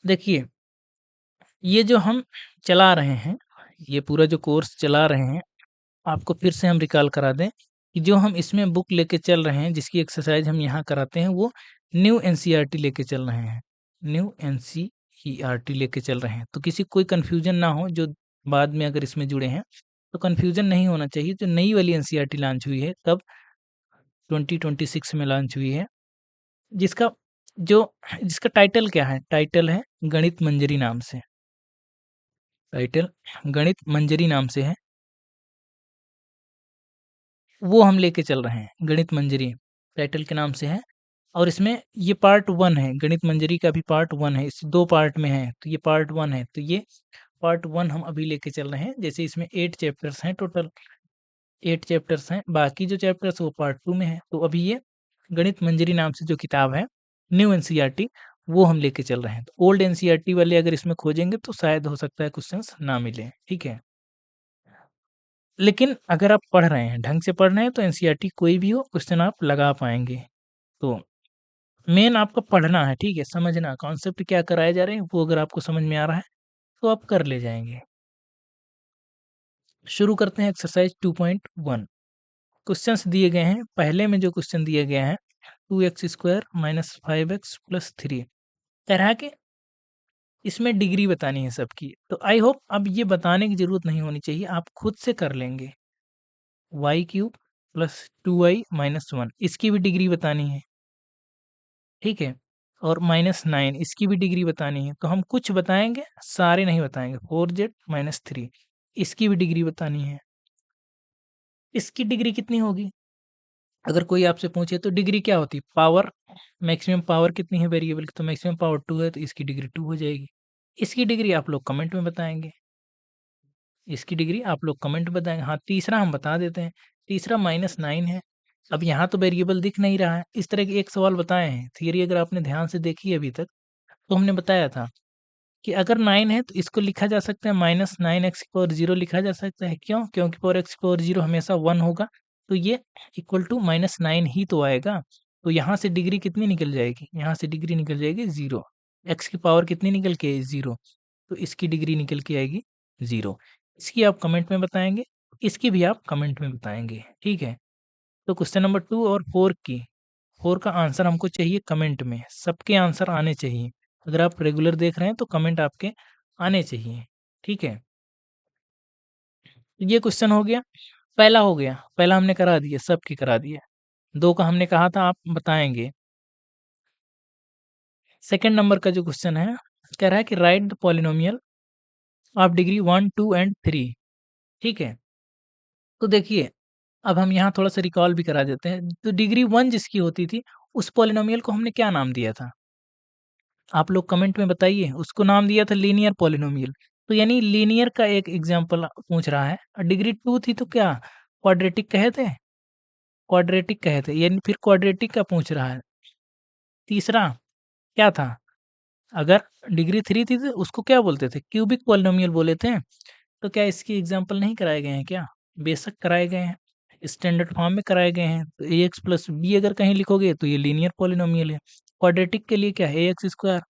[SPEAKER 1] देखिए, ये जो हम चला रहे हैं, ये पूरा जो कोर्स चला रहे हैं, आपको फिर से हम रिकॉल करा दें कि जो हम इसमें बुक लेके चल रहे हैं, जिसकी एक्सरसाइज हम यहाँ कराते हैं, वो न्यू एनसीईआरटी लेके चल रहे हैं। न्यू एनसीईआरटी लेके चल रहे हैं, तो किसी कोई कन्फ्यूजन ना हो जो बाद में अगर इसमें जुड़े हैं, तो कन्फ्यूजन नहीं होना चाहिए। जो नई वाली एनसीईआरटी लॉन्च हुई है तब 2026 में लॉन्च हुई है, जिसका जो जिसका टाइटल क्या है, टाइटल है गणित मंजरी नाम से। टाइटल गणित मंजरी नाम से है, वो हम लेके चल रहे हैं। गणित मंजरी टाइटल के नाम से है और इसमें ये पार्ट 1 है, गणित मंजरी का भी पार्ट 1 है, इस 2 पार्ट में है, तो ये पार्ट 1 है, तो ये पार्ट 1 हम अभी लेके चल रहे हैं। जैसे इसमें 8 चैप्टर्स हैं टोटल, 8 चैप्टर्स हैं, बाकी जो चैप्टर्स वो पार्ट 2 में है। तो अभी ये गणित मंजरी नाम से जो किताब है, न्यू एनसीईआरटी, वो हम लेके चल रहे हैं। तो ओल्ड एनसीईआरटी वाले अगर इसमें खोजेंगे तो शायद हो सकता है क्वेश्चंस ना मिले, ठीक है? लेकिन अगर आप पढ़ रहे हैं, ढंग से पढ़ रहे हैं तो एनसीईआरटी कोई भी हो क्वेश्चन आप लगा पाएँगे। तो मेन आपको पढ़ना है, ठीक है? समझना कॉन्सेप्ट क्या कराए जा रहे हैं, वो अगर आपको समझ में आ रहा है, तो आप कर ले जाएँगे। शुरू करते हैं एक्सरसाइज 2.1। क्वेश्चंस दिए गए हैं, पहले में जो क्वेश्चन दिया गया है 2x² - 5x + 3, कह रहा है कि इसमें डिग्री बतानी है सबकी। तो आई होप अब ये बताने की ज़रूरत नहीं होनी चाहिए, आप खुद से कर लेंगे। y³ + 2y - 1 इसकी भी डिग्री बतानी है, ठीक है? और -9 इसकी भी डिग्री बतानी है। तो हम कुछ बताएँगे, सारे नहीं बताएँगे। 4z - 3 इसकी भी डिग्री बतानी है। इसकी डिग्री कितनी होगी? अगर कोई आपसे पूछे तो डिग्री क्या होती है? पावर, मैक्सिमम पावर कितनी है वेरिएबल की? तो मैक्सिमम पावर 2 है, तो इसकी डिग्री 2 हो जाएगी। इसकी डिग्री आप लोग कमेंट में बताएँगे। इसकी डिग्री आप लोग कमेंट में बताएँगे। हाँ, तीसरा हम बता देते हैं। तीसरा -9 है। अब यहाँ तो वेरिएबल दिख नहीं रहा है। इस तरह के एक सवाल बताए हैं। थियरी अगर आपने ध्यान से देखी है अभी तक, तो हमने बताया था कि अगर 9 है तो इसको लिखा जा सकता है -9x⁴ लिखा जा सकता है। क्यों? क्योंकि पावर x⁴ हमेशा 1 होगा, तो ये इक्वल टू -9 ही तो आएगा। तो यहाँ से डिग्री कितनी निकल जाएगी? यहाँ से डिग्री निकल जाएगी 0। x की पावर कितनी निकल के आई? 0। तो इसकी डिग्री निकल के आएगी 0। इसकी आप कमेंट में बताएँगे, इसकी भी आप कमेंट में बताएँगे, ठीक है? तो क्वेश्चन नंबर 2 और 4 का आंसर हमको चाहिए कमेंट में, सबके आंसर आने चाहिए। अगर आप रेगुलर देख रहे हैं तो कमेंट आपके आने चाहिए, ठीक है? ये क्वेश्चन हो गया, पहला हो गया, पहला हमने करा दिया, सबकी करा दिया। 2 का हमने कहा था आप बताएँगे। सेकंड नंबर का जो क्वेश्चन है, कह रहा है कि right the polynomial of degree 1, 2 and 3, ठीक है? तो देखिए, अब हम यहाँ थोड़ा-सा रिकॉल भी करा देते हैं। तो डिग्री 1 जिसकी होती थी, उस पॉलिनोमियल को हमने क्या नाम दिया था? आप लोग कमेंट में बताइए, उसको नाम दिया था लीनियर पॉलिनोमियल। तो यानी लीनियर का एक एग्ज़ाम्पल पूछ रहा है और डिग्री 2 थी तो क्या क्वाड्रेटिक कहे थे? क्वाड्रेटिक कहे थे, यानी फिर क्वाड्रेटिक का पूछ रहा है। तीसरा क्या था? अगर डिग्री 3 थी तो उसको क्या बोलते थे? क्यूबिक पॉलिनोमियल बोले थे। तो क्या इसकी एग्ज़ाम्पल नहीं कराए गए हैं क्या? बेशक कराए गए हैं, स्टैंडर्ड फॉर्म में कराए गए हैं। तो ax प्लस b अगर कहीं लिखोगे तो ये लीनियर पॉलिनोमियल है। क्वाड्रेटिक के लिए क्या है? ax square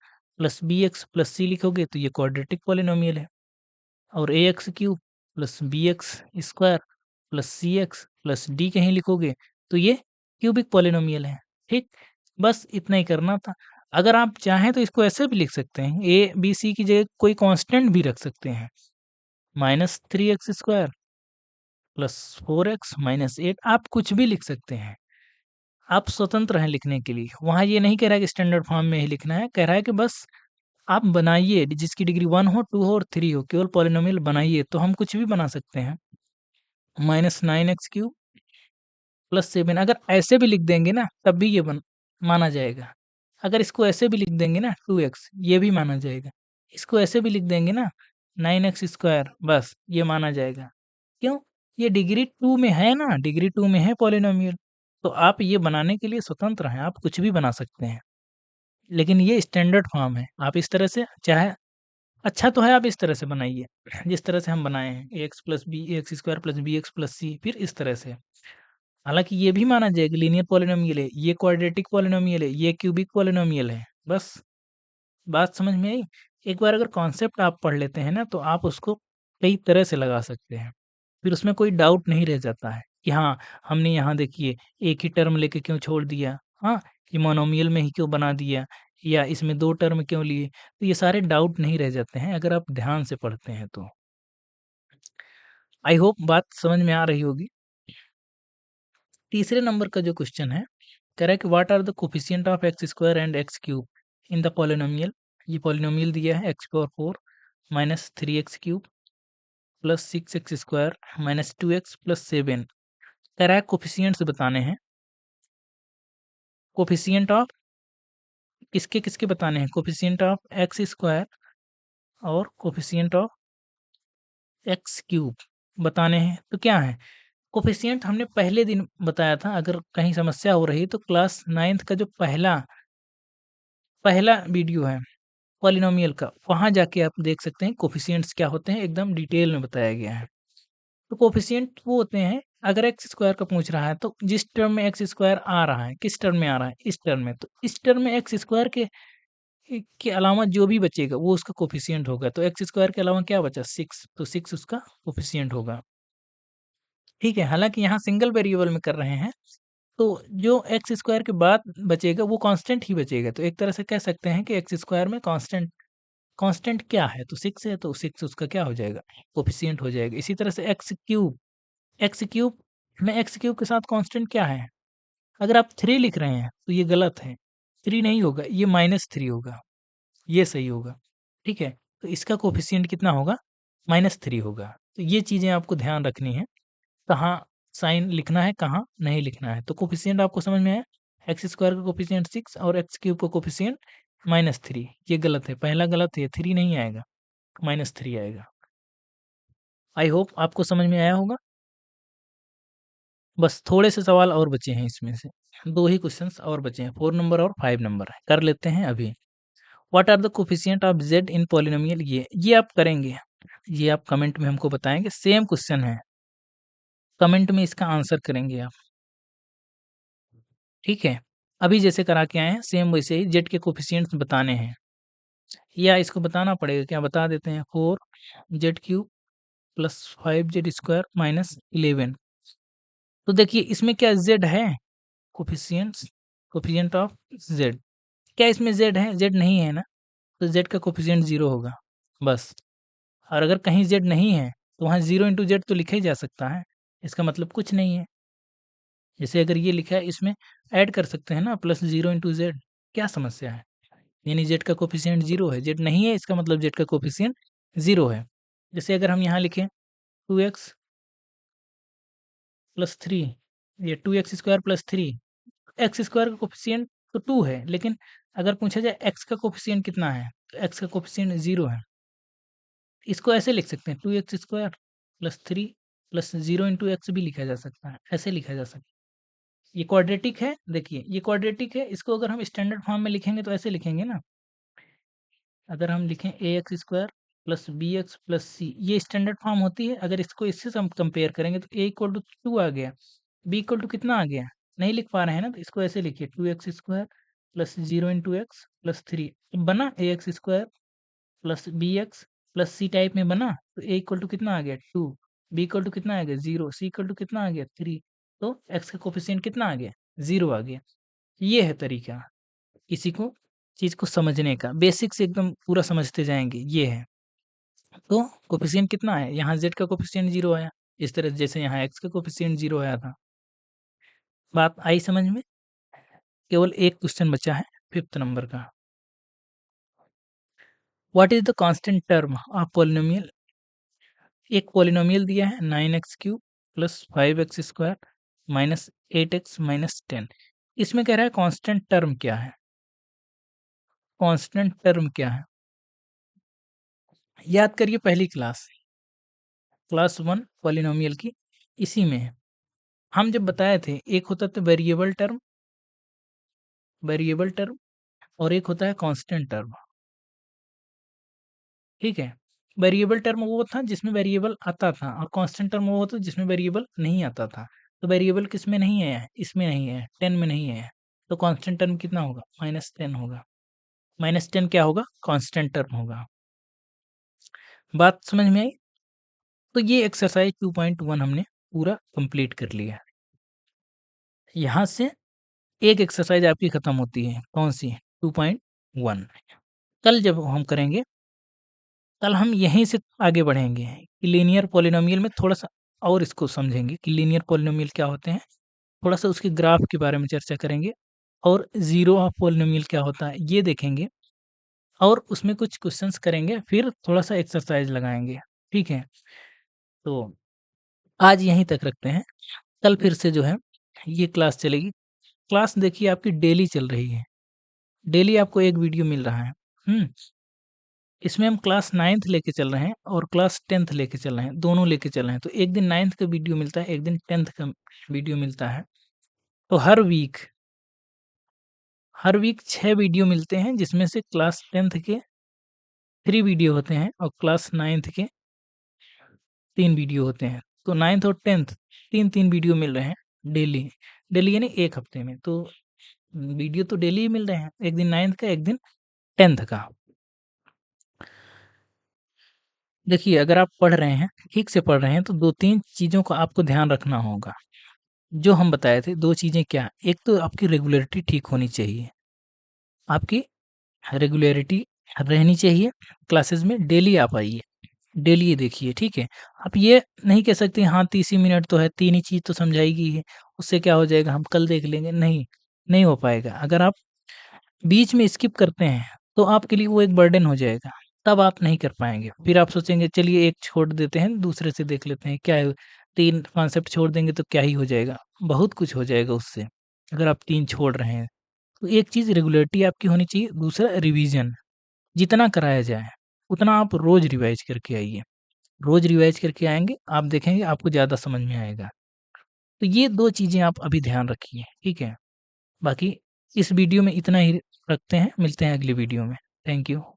[SPEAKER 1] plus bx plus c लिखोगे तो ये क्वाड्रेटिक पॉलिनोमियल है। और ax cube plus bx square plus cx plus d कहीं लिखोगे तो ये क्यूबिक पॉलिनोमियल है। ठीक? बस इतना ही करना था। अगर आप चाहें तो इसको ऐसे भी लिख सकते हैं, a, b, c की जगह कोई कांस्टेंट भी रख सकते हैं। -3x² प्लस 4x माइनस 8 आप कुछ भी लिख सकते हैं। आप स्वतंत्र हैं लिखने के लिए। वहाँ ये नहीं कह रहा है कि स्टैंडर्ड फॉर्म में ही लिखना है, कह रहा है कि बस आप बनाइए जिसकी डिग्री 1 हो, 2 हो और 3 हो, केवल पॉलिनोमियल बनाइए। तो हम कुछ भी बना सकते हैं। -9x³ प्लस 7 अगर ऐसे भी लिख देंगे ना तब भी ये बन माना जाएगा। अगर इसको ऐसे भी लिख देंगे ना 2x ये भी माना जाएगा। इसको ऐसे भी लिख देंगे ना 9x² बस ये माना जाएगा। क्यों? ये डिग्री 2 में है ना, डिग्री 2 में है पॉलिनोमियल। तो आप ये बनाने के लिए स्वतंत्र हैं, आप कुछ भी बना सकते हैं। लेकिन ये स्टैंडर्ड फॉर्म है। आप इस तरह से चाहे अच्छा तो है आप इस तरह से बनाइए, जिस तरह से हम बनाए हैं ax plus b ax² plus bx plus c फिर इस तरह से। हालाँकि ये भी माना जाएगा लीनियर पॉलिनोमियल है, ये क्वाड्रेटिक पॉलिनोमियल है, ये क्यूबिक पॉलिनोमियल है। बस बात समझ में आई? एक बार अगर कॉन्सेप्ट आप पढ़ लेते हैं ना, तो आप उसको कई तरह से लगा सकते हैं। फिर उसमें कोई डाउट नहीं रह जाता है कि हाँ, हमने यहाँ देखिए एक ही टर्म लेके क्यों छोड़ दिया, हाँ, कि मोनोमियल में ही क्यों बना दिया या इसमें 2 टर्म क्यों लिए? तो ये सारे डाउट नहीं रह जाते हैं अगर आप ध्यान से पढ़ते हैं तो। आई होप बात समझ में आ रही होगी। तीसरे नंबर का जो क्वेश्चन है, कह रहा है कि what are the coefficient of x² and x³ in the polynomial. ये पॉलिनोमियल दिया है x⁴ minus 3x³ plus 6x² minus 2x plus 7। कह रहा है कोफिशिएंट्स बताने हैं। कोफिशिएंट ऑफ किसके किसके बताने हैं? कोफिशिएंट ऑफ x² और कोफिशिएंट ऑफ x³ बताने हैं। तो क्या है? कोफिशिएंट हमने पहले दिन बताया था। अगर कहीं समस्या हो रही तो क्लास 9th का जो पहला पहला वीडियो है पॉलिनोमियल का, वहाँ जाके आप देख सकते हैं कोफिशिएंट्स क्या होते हैं, एकदम डिटेल में बताया गया है। तो कोफिशिएंट वो होते हैं, अगर x² का पूछ रहा है तो जिस टर्म में x² आ रहा है, किस टर्म में आ रहा है? इस टर्म में। तो इस टर्म में x² के अलावा जो भी बचेगा वो उसका कोफिशिएंट होगा। तो x² के अलावा क्या बचा? 6, तो 6 उसका कोफिशिएंट होगा। ठीक है, हालाँकि यहाँ सिंगल वेरिएबल में कर रहे हैं, तो जो x² के बाद बचेगा वो कांस्टेंट ही बचेगा। तो एक तरह से कह सकते हैं कि x² में कांस्टेंट कांस्टेंट क्या है? तो 6 है, तो 6 उसका क्या हो जाएगा? कोफिशिएंट हो जाएगा। इसी तरह से x³ में x³ के साथ कांस्टेंट क्या है? अगर आप 3 लिख रहे हैं तो ये गलत है, 3 नहीं होगा, ये -3 होगा, ये सही होगा। ठीक है? तो इसका कोफिशिएंट कितना होगा? -3 होगा। तो ये चीज़ें आपको ध्यान रखनी है, कहाँ साइन लिखना है, कहाँ नहीं लिखना है। तो कोफिशिएंट आपको समझ में आया? x² का कोफिशिएंट 6 और x³ का कोफिशिएंट -3। ये गलत है, पहला गलत है, 3 नहीं आएगा, -3 आएगा। आई होप आपको समझ में आया होगा। बस थोड़े से सवाल और बचे हैं इसमें से, 2 ही क्वेश्चंस और बचे हैं, 4 नंबर और 5 नंबर है, कर लेते हैं अभी। What are the coefficient of z in polynomial? ये आप करेंगे, ये आप कमेंट में हमको बताएँगे, सेम क्वेश्चन है, कमेंट में इसका आंसर करेंगे आप, ठीक है? अभी जैसे करा के आए हैं, सेम वैसे ही z के कोएफिशिएंट्स बताने हैं, या इसको बताना पड़ेगा, क्या बता देते हैं, 4z³ प्लस 5z² माइनस 11। तो देखिए इसमें क्या z है? कोएफिशिएंट्स कोएफिशिएंट ऑफ z, क्या इसमें z है? z नहीं है ना, तो z का कोएफिशिएंट 0 होगा, बस। और अगर कहीं z नहीं है, तो वहाँ 0 इंटू जेड तो लिखा ही जा सकता है, इसका मतलब कुछ नहीं है। जैसे अगर ये लिखा है, इसमें ऐड कर सकते हैं ना, प्लस 0 इंटू जेड, क्या समस्या है? यानी z का कोएफिशिएंट 0 है, z नहीं है इसका मतलब z का कोएफिशिएंट 0 है। जैसे अगर हम यहाँ लिखें 2x प्लस 3, ये 2x² प्लस 3, x² का कोएफिशिएंट तो 2 है, लेकिन अगर पूछा जाए x का कोएफिशिएंट कितना है, तो x का कोएफिशिएंट 0 है। इसको ऐसे लिख सकते हैं, 2x² plus 3 plus 0 into x भी लिखा जा सकता है, ऐसे लिखा जा सकता है। ये क्वाड्रेटिक है, देखिए ये क्वाड्रेटिक है, इसको अगर हम स्टैंडर्ड फॉर्म में लिखेंगे तो ऐसे लिखेंगे ना, अगर हम लिखें ax² plus bx plus c, ये स्टैंडर्ड फॉर्म होती है। अगर इसको इससे हम कंपेयर करेंगे तो a इक्वल टू 2 आ गया, b इक्वल टू कितना आ गया, नहीं लिख पा रहे हैं ना, तो इसको ऐसे लिखिए 2x² plus 0 into x plus 3 बना, ax² प्लस bx प्लस सी टाइप में बना, तो a इक्वल टू कितना आ गया 2, b इक्वल टू कितना आ गया 0, c इक्वल टू कितना आ गया 3, तो x का कोफिशिएंट कितना आ गया 0 आ गया। ये है तरीका किसी को चीज़ को समझने का, बेसिक से एकदम पूरा समझते जाएँगे, ये है। तो कोफिशिएंट कितना है? यहाँ z का कोफिशिएंट 0 आया, इस तरह जैसे यहाँ x का कोफिशिएंट 0 आया था। बात आई समझ में? केवल एक क्वेश्चन बचा है 5th नंबर का। What is the constant term of polynomial? एक पॉलिनोमियल दिया है 9x³ plus 5x² minus 8x minus 10। इसमें कह रहा है कांस्टेंट टर्म क्या है? कांस्टेंट टर्म क्या है? याद करिए पहली क्लास 1 पॉलिनोमियल की, इसी में है। हम जब बताए थे, एक होता था वेरिएबल टर्म और एक होता है कांस्टेंट टर्म, ठीक है? वेरिएबल टर्म वो था जिसमें वेरिएबल आता था, और कांस्टेंट टर्म वो होता जिसमें वेरिएबल नहीं आता था। तो वेरिएबल किसमें नहीं आया है? इसमें नहीं है, 10 में नहीं है, तो कांस्टेंट टर्म कितना होगा? -10 होगा। -10 क्या होगा? कांस्टेंट टर्म होगा। बात समझ में आई? तो ये एक्सरसाइज 2.1 हमने पूरा कंप्लीट कर लिया। यहाँ से एक एक्सरसाइज आपकी खत्म होती है, कौन-सी? 2.1। कल जब हम करेंगे, कल हम यहीं से आगे बढ़ेंगे कि लीनियर पॉलिनोमियल में थोड़ा-सा और इसको समझेंगे कि लीनियर पॉलिनोमियल क्या होते हैं, थोड़ा-सा उसके ग्राफ के बारे में चर्चा करेंगे, और ज़ीरो ऑफ पॉलिनोमियल क्या होता है, ये देखेंगे। और उसमें कुछ क्वेश्चंस करेंगे, फिर थोड़ा-सा एक्सरसाइज़ लगाएँगे, ठीक है? तो आज यहीं तक रखते हैं, कल फिर से जो है ये क्लास चलेगी। क्लास देखिए आपकी डेली चल रही है, डेली आपको एक वीडियो मिल रहा है, हुँ? इसमें हम क्लास 9th लेके चल रहे हैं और क्लास 10th लेके चल रहे हैं, दोनों लेके चल रहे हैं। तो एक दिन 9th का वीडियो मिलता है, एक दिन 10th का वीडियो मिलता है। तो हर वीक 6 वीडियो मिलते हैं, जिसमें से क्लास 10th के 3 वीडियो होते हैं और क्लास 9th के 3 वीडियो होते हैं। तो 9th और 10th 3-3 वीडियो मिल रहे हैं डेली। डेली यानी 1 हफ्ते में। तो वीडियो तो डेली ही मिल रहे हैं, एक दिन 9th का, एक दिन 10th का। देखिए, अगर आप पढ़ रहे हैं, ठीक से पढ़ रहे हैं, तो 2-3 चीज़ों का आपको ध्यान रखना होगा। जो हम बताए थे 2 चीज़ें क्या? एक तो आपकी रेगुलरिटी ठीक होनी चाहिए। आपकी रेगुलरिटी रहनी चाहिए, क्लासेस में डेली आप आइए, डेली ये देखिए, ठीक है? आप ये नहीं कह सकते हाँ 30 ही मिनट तो है, 3 ही चीज़ तो समझाएगी ही, उससे क्या हो जाएगा हम कल देख लेंगे, नहीं, नहीं हो पाएगा। अगर आप बीच में स्किप करते हैं, तो आपके लिए वो एक बर्डन हो जाएगा, तब आप नहीं कर पाएँगे। फिर आप सोचेंगे चलिए एक छोड़ देते हैं, दूसरे से देख लेते हैं, क्या है 3 कॉन्सेप्ट छोड़ देंगे तो क्या ही हो जाएगा? बहुत कुछ हो जाएगा उससे, अगर आप 3 छोड़ रहे हैं। तो एक चीज़ रेगुलरिटी आपकी होनी चाहिए, दूसरा रिवीज़न, जितना कराया जाए, उतना आप रोज़ रिवाइज़ करके आइए। रोज़ रिवाइज़ करके आएँगे, आप देखेंगे आपको ज़्यादा समझ में आएगा। तो ये 2 चीज़ें आप अभी ध्यान रखिए, ठीक है? बाकी इस वीडियो में इतना ही रखते हैं, मिलते हैं अगली वीडियो में। Thank you.